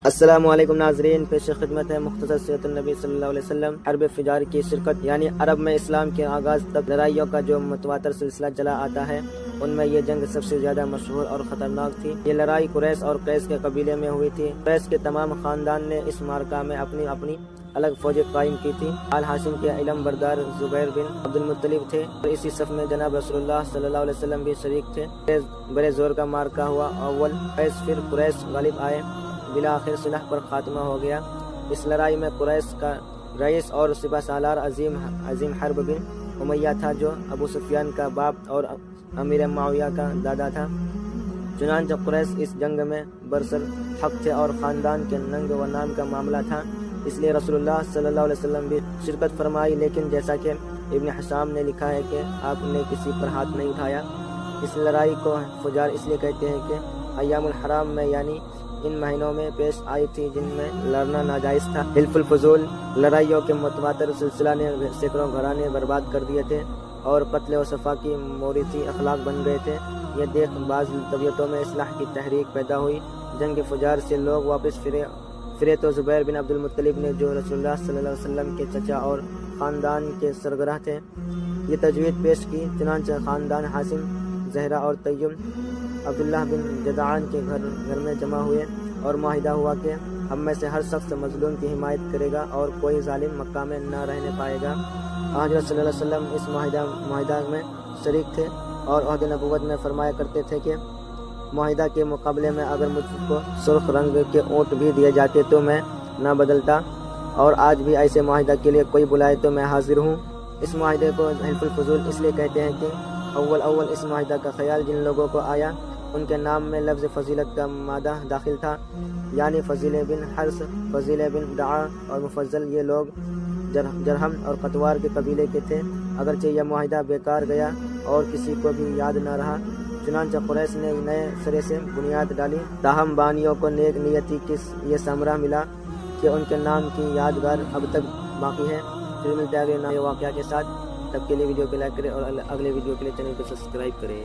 السلام علیکم ناظرین، پیش خدمت ہے مختصر سیرت النبی صلی اللہ علیہ وسلم۔ حرب فجار کی شرکت یعنی عرب میں اسلام کے آغاز تک لڑائیوں کا جو متواتر سلسلہ چلا آتا ہے، ان میں یہ جنگ سب سے زیادہ مشہور اور خطرناک تھی۔ یہ لڑائی قریش اور قیس کے قبیلے میں ہوئی تھی۔ قیس کے تمام خاندان نے اس معرکہ میں اپنی اپنی الگ فوجیں قائم کی تھی۔ آل ہاشم کے علم بردار زبیر بن عبد المطلب تھے اور اسی صف میں جناب رسول اللہ صلی اللہ علیہ وسلم بھی شریک تھے۔ بڑے زور کا معرکہ ہوا۔ اول قیس پھر قریش غالب آئے، بالآخر صلح پر خاتمہ ہو گیا۔ اس لڑائی میں قریش کا رئیس اور سپہ سالار عظیم حرب بن امیہ تھا، جو ابو سفیان کا باپ اور امیر معاویہ کا دادا تھا۔ چنانچہ قریش اس جنگ میں برسر حق تھے اور خاندان کے ننگ و نام کا معاملہ تھا، اس لیے رسول اللہ صلی اللہ علیہ وسلم بھی شرکت فرمائی۔ لیکن جیسا کہ ابن حشام نے لکھا ہے کہ آپ نے کسی پر ہاتھ نہیں اٹھایا۔ اس لڑائی کو فجار اس لیے کہتے ہیں کہ ایام الحرام میں یعنی ان مہینوں میں پیش آئی تھی جن میں لڑنا ناجائز تھا۔ حلف الفضول لڑائیوں کے متواتر سلسلہ نے سینکڑوں گھرانے برباد کر دیے تھے اور قتل و صفا کی موریثی اخلاق بن گئے تھے۔ یہ دیکھ بعض طبیعتوں میں اصلاح کی تحریک پیدا ہوئی۔ جنگ فجار سے لوگ واپس پھرے تو زبیر بن عبد المطلب نے، جو رسول اللہ صلی اللہ علیہ وسلم کے چچا اور خاندان کے سربراہ تھے، یہ تجویز پیش کی۔ چنانچہ خاندان ہاشم، زہرہ اور طیم عبداللہ بن جدعان کے گھر میں جمع ہوئے اور معاہدہ ہوا کہ ہم میں سے ہر شخص مظلوم کی حمایت کرے گا اور کوئی ظالم مکہ میں نہ رہنے پائے گا۔ حضرت صلی اللہ علیہ وسلم اس معاہدہ میں شریک تھے اور عہد نبوت میں فرمایا کرتے تھے کہ معاہدہ کے مقابلے میں اگر مجھ کو سرخ رنگ کے اونٹ بھی دیے جاتے تو میں نہ بدلتا، اور آج بھی ایسے معاہدہ کے لیے کوئی بلائے تو میں حاضر ہوں۔ اس معاہدے کو حلف الفضول اس لیے کہتے ہیں کہ اول اس معاہدہ کا خیال جن لوگوں کو آیا، ان کے نام میں لفظ فضیلت کا مادہ داخل تھا، یعنی فضیل بن حرس، فضیل بن دعا اور مفضل۔ یہ لوگ جرہم اور قطوار کے قبیلے کے تھے۔ اگرچہ یہ معاہدہ بیکار گیا اور کسی کو بھی یاد نہ رہا، چنانچہ قریش نے نئے سرے سے بنیاد ڈالی، تاہم بانیوں کو نیک نیتی کی یہ ثمرہ ملا کہ ان کے نام کی یادگار اب تک باقی ہے۔ پھر ملتے ہیں اگلے نئے واقعہ کے ساتھ، تب کے لیے ویڈیو کو لائک کریں اور اگلے ویڈیو کے لیے چینل کو سبسکرائب کریں۔